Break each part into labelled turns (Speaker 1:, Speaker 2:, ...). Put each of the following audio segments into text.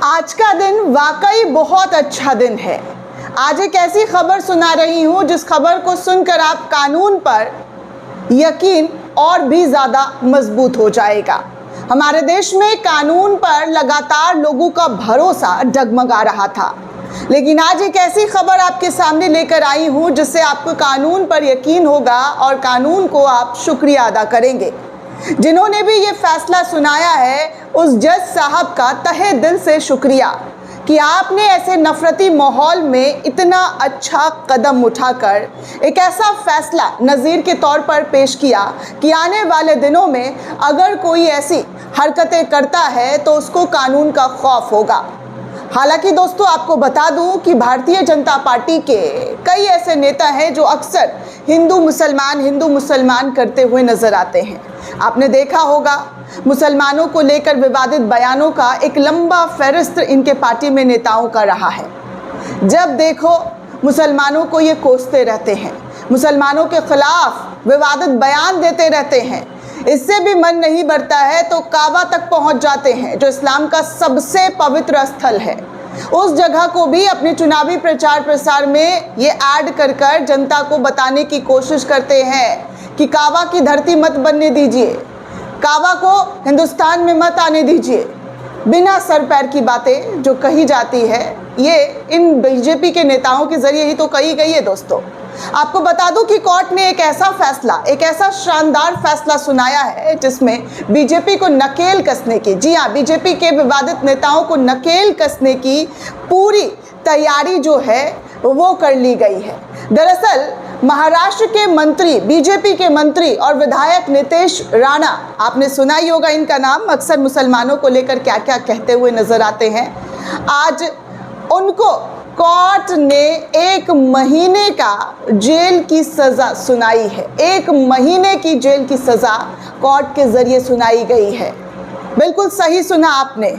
Speaker 1: आज का दिन वाकई बहुत अच्छा दिन है। आज एक ऐसी खबर सुना रही हूँ जिस खबर को सुनकर आप कानून पर यकीन और भी ज़्यादा मजबूत हो जाएगा। हमारे देश में कानून पर लगातार लोगों का भरोसा डगमगा रहा था, लेकिन आज एक ऐसी खबर आपके सामने लेकर आई हूँ जिससे आपको कानून पर यकीन होगा और कानून को आप शुक्रिया अदा करेंगे। जिन्होंने भी ये फैसला सुनाया है उस जज साहब का तहे दिल से शुक्रिया कि आपने ऐसे नफरती माहौल में इतना अच्छा कदम उठाकर एक ऐसा फैसला नज़ीर के तौर पर पेश किया कि आने वाले दिनों में अगर कोई ऐसी हरकतें करता है तो उसको कानून का खौफ होगा। हालांकि दोस्तों, आपको बता दूं कि भारतीय जनता पार्टी के कई ऐसे नेता हैं जो अक्सर हिंदू मुसलमान करते हुए नजर आते हैं। आपने देखा होगा मुसलमानों को लेकर विवादित बयानों का एक लंबा फहरिस्त इनके पार्टी में नेताओं का रहा है। जब देखो मुसलमानों को ये कोसते रहते हैं, मुसलमानों के खिलाफ विवादित बयान देते रहते हैं। इससे भी मन नहीं भरता है तो काबा तक पहुंच जाते हैं, जो इस्लाम का सबसे पवित्र स्थल है। उस जगह को भी अपने चुनावी प्रचार प्रसार में ये ऐड कर जनता को बताने की कोशिश करते हैं कि काबा की धरती मत बनने दीजिए, काबा को हिंदुस्तान में मत आने दीजिए। बिना सर पैर की बातें जो कही जाती है ये इन बीजेपी के नेताओं के जरिए ही तो कही गई है। दोस्तों, आपको बता दूं कि कोर्ट ने एक ऐसा शानदार फैसला सुनाया है जिसमें बीजेपी को नकेल कसने की, जी हाँ, बीजेपी के विवादित नेताओं को नकेल कसने की पूरी तैयारी जो है वो कर ली गई है। दरअसल महाराष्ट्र के मंत्री, बीजेपी के मंत्री और विधायक नितेश राणा, आपने सुना ही होगा इनका नाम, अक्सर मुसलमानों को लेकर क्या क्या कहते हुए नजर आते हैं। आज उनको कोर्ट ने 1 महीने का जेल की सज़ा सुनाई है। 1 महीने की जेल की सज़ा कोर्ट के ज़रिए सुनाई गई है। बिल्कुल सही सुना आपने।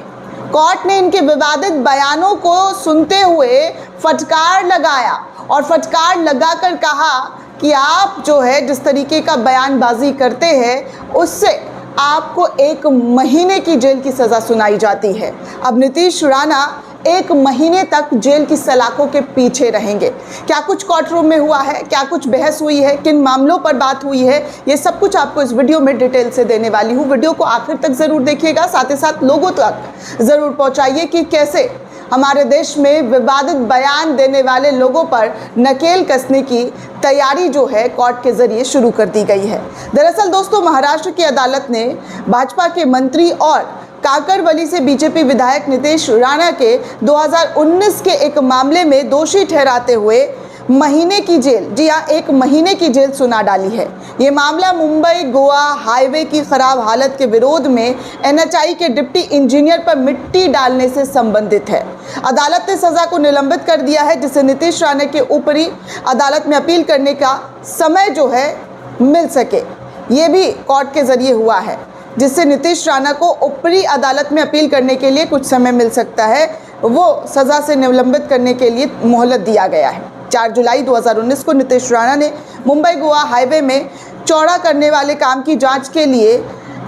Speaker 1: कोर्ट ने इनके विवादित बयानों को सुनते हुए फटकार लगाया और फटकार लगाकर कहा कि आप जो है जिस तरीके का बयानबाजी करते हैं उससे आपको 1 महीने की जेल की सज़ा सुनाई जाती है। अब नितेश राणा 1 महीने तक जेल की सलाखों के पीछे रहेंगे। क्या कुछ कोर्ट रूम में हुआ है, क्या कुछ बहस हुई है, किन मामलों पर बात हुई है, ये सब कुछ आपको इस वीडियो में डिटेल से देने वाली हूँ। वीडियो को आखिर तक ज़रूर देखिएगा, साथ ही साथ लोगों तक ज़रूर पहुँचाइए कि कैसे हमारे देश में विवादित बयान देने वाले लोगों पर नकेल कसने की तैयारी जो है कोर्ट के ज़रिए शुरू कर दी गई है। दरअसल दोस्तों, महाराष्ट्र की अदालत ने भाजपा के मंत्री और काकरवली से बीजेपी विधायक नितेश राणा के 2019 के एक मामले में दोषी ठहराते हुए महीने की जेल, जी हाँ, 1 महीने की जेल सुना डाली है। ये मामला मुंबई गोवा हाईवे की खराब हालत के विरोध में NHAI के डिप्टी इंजीनियर पर मिट्टी डालने से संबंधित है। अदालत ने सजा को निलंबित कर दिया है, जिससे नितेश राणा के ऊपरी अदालत में अपील करने का समय जो है मिल सके। ये भी कोर्ट के जरिए हुआ है, जिससे नितेश राणा को ऊपरी अदालत में अपील करने के लिए कुछ समय मिल सकता है। वो सज़ा से निलंबित करने के लिए मोहलत दिया गया है। 4 जुलाई 2019 को नितेश राणा ने मुंबई गोवा हाईवे में चौड़ा करने वाले काम की जांच के लिए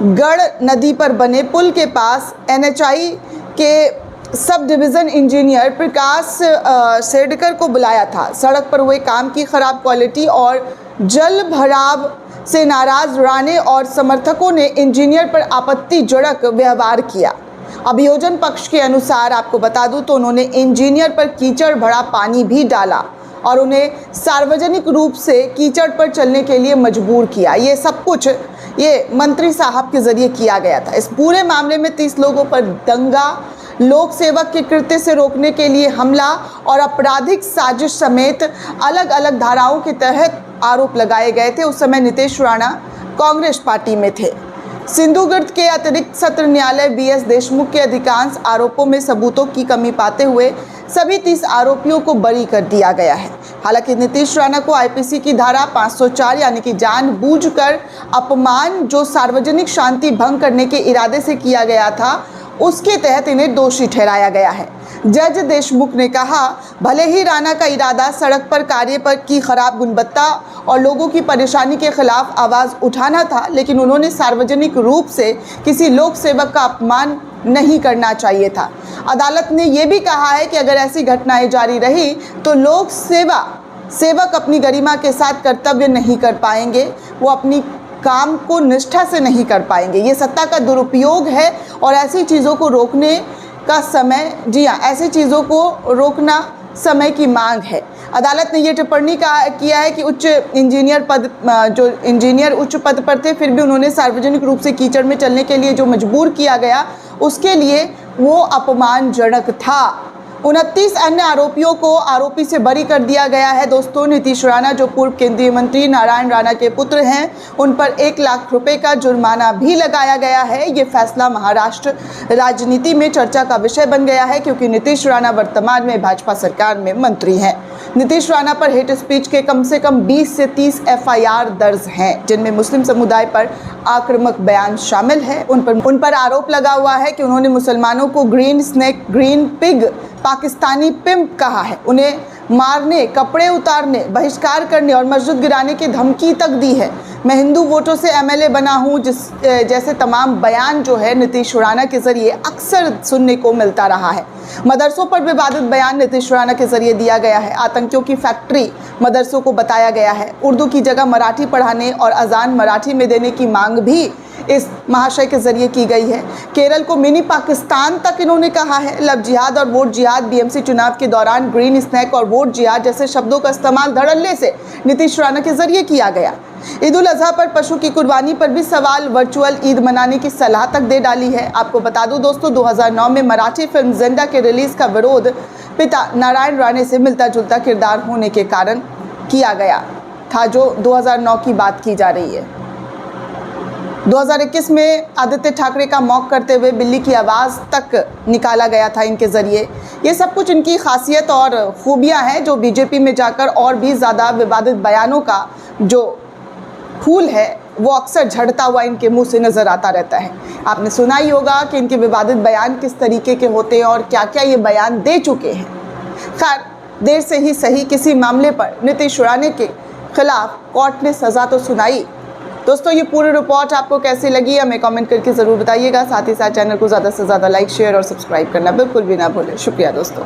Speaker 1: गढ़ नदी पर बने पुल के पास NHAI के सब डिवीज़न इंजीनियर प्रकाश सेडकर को बुलाया था। सड़क पर हुए काम की खराब क्वालिटी और जल भराव से नाराज राणे और समर्थकों ने इंजीनियर पर आपत्तिजनक व्यवहार किया। अभियोजन पक्ष के अनुसार आपको बता दूं तो उन्होंने इंजीनियर पर कीचड़ भरा पानी भी डाला और उन्हें सार्वजनिक रूप से कीचड़ पर चलने के लिए मजबूर किया। ये सब कुछ ये मंत्री साहब के जरिए किया गया था। इस पूरे मामले में 30 लोगों पर दंगा, लोक सेवक के कृत्य से रोकने के लिए हमला और आपराधिक साजिश समेत अलग अलग धाराओं के तहत आरोप लगाए गए थे। उस समय नितेश राणा कांग्रेस पार्टी में थे। सिंधुदुर्ग के अतिरिक्त सत्र न्यायालय BS देशमुख के अधिकांश आरोपों में सबूतों की कमी पाते हुए सभी 30 आरोपियों को बरी कर दिया गया है। हालांकि नितेश राणा को IPC की धारा 504 यानी कि जानबूझकर अपमान, जो सार्वजनिक शांति भंग करने के इरादे से किया गया था, उसके तहत इन्हें दोषी ठहराया गया है। जज देशमुख ने कहा, भले ही राणा का इरादा सड़क पर कार्य पर की खराब गुणवत्ता और लोगों की परेशानी के खिलाफ आवाज़ उठाना था, लेकिन उन्होंने सार्वजनिक रूप से किसी लोक सेवक का अपमान नहीं करना चाहिए था। अदालत ने यह भी कहा है कि अगर ऐसी घटनाएं जारी रही तो लोक सेवक अपनी गरिमा के साथ कर्तव्य नहीं कर पाएंगे, वो अपनी काम को निष्ठा से नहीं कर पाएंगे। ये सत्ता का दुरुपयोग है और ऐसी चीज़ों को रोकने का समय, जी हाँ, ऐसी चीज़ों को रोकना समय की मांग है। अदालत ने यह टिप्पणी किया है कि जो इंजीनियर उच्च पद पर थे, फिर भी उन्होंने सार्वजनिक रूप से कीचड़ में चलने के लिए जो मजबूर किया गया, उसके लिए वो अपमानजनक था। 29 अन्य आरोपियों को आरोपी से बरी कर दिया गया है। दोस्तों, नीतीश राणा जो पूर्व केंद्रीय मंत्री नारायण राणा के पुत्र हैं, उन पर 1 लाख रुपए का जुर्माना भी लगाया गया है। ये फैसला महाराष्ट्र राजनीति में चर्चा का विषय बन गया है क्योंकि नीतीश राणा वर्तमान में भाजपा सरकार में मंत्री हैं। नीतीश राणा पर हेट स्पीच के कम से कम 20 से 30 FIR दर्ज हैं, जिनमें मुस्लिम समुदाय पर आक्रामक बयान शामिल है। उन पर आरोप लगा हुआ है कि उन्होंने मुसलमानों को green snake, green pig, Pakistani pimp कहा है, उन्हें मारने, कपड़े उतारने, बहिष्कार करने और मस्जिद गिराने की धमकी तक दी है। मैं हिंदू वोटों से MLA बना हूँ जैसे तमाम बयान जो है नीतीश राणा के जरिए अक्सर सुनने को मिलता रहा है। मदरसों पर विवादित बयान नीतीश राणा के जरिए दिया गया है। आतंकियों की फैक्ट्री मदरसों को बताया गया है। उर्दू की जगह मराठी पढ़ाने और अजान मराठी में देने की मांग भी इस महाशय के जरिए की गई है। केरल को मिनी पाकिस्तान तक इन्होंने कहा है। लव जिहाद और वोट जिहाद, BMC चुनाव के दौरान ग्रीन स्नैक और वोट जिहाद जैसे शब्दों का इस्तेमाल धड़ल्ले से नीतीश राणा के जरिए किया गया। ईद उल अजहा पर पशु की कुर्बानी पर भी सवाल, वर्चुअल ईद मनाने की सलाह तक दे डाली है। आपको बता दूं दोस्तों, 2009 में मराठी फिल्म जिंदा के रिलीज का विरोध पिता नारायण राणे से मिलता जुलता किरदार होने के कारण किया गया था, जो 2009 की बात की जा रही है। 2021 में आदित्य ठाकरे का मॉक करते हुए बिल्ली की आवाज़ तक निकाला गया था इनके ज़रिए। ये सब कुछ इनकी खासियत और खूबियां हैं जो बीजेपी में जाकर और भी ज़्यादा विवादित बयानों का जो फूल है वो अक्सर झड़ता हुआ इनके मुंह से नज़र आता रहता है। आपने सुना ही होगा कि इनके विवादित बयान किस तरीके के होते हैं और क्या क्या ये बयान दे चुके हैं। खैर, देर से ही सही, किसी मामले पर नीतीश राणे के खिलाफ कोर्ट ने सज़ा तो सुनाई। दोस्तों, ये पूरी रिपोर्ट आपको कैसी लगी हमें कमेंट करके ज़रूर बताइएगा। साथ ही साथ चैनल को ज़्यादा से ज़्यादा लाइक, शेयर और सब्सक्राइब करना बिल्कुल भी ना भूलें। शुक्रिया दोस्तों।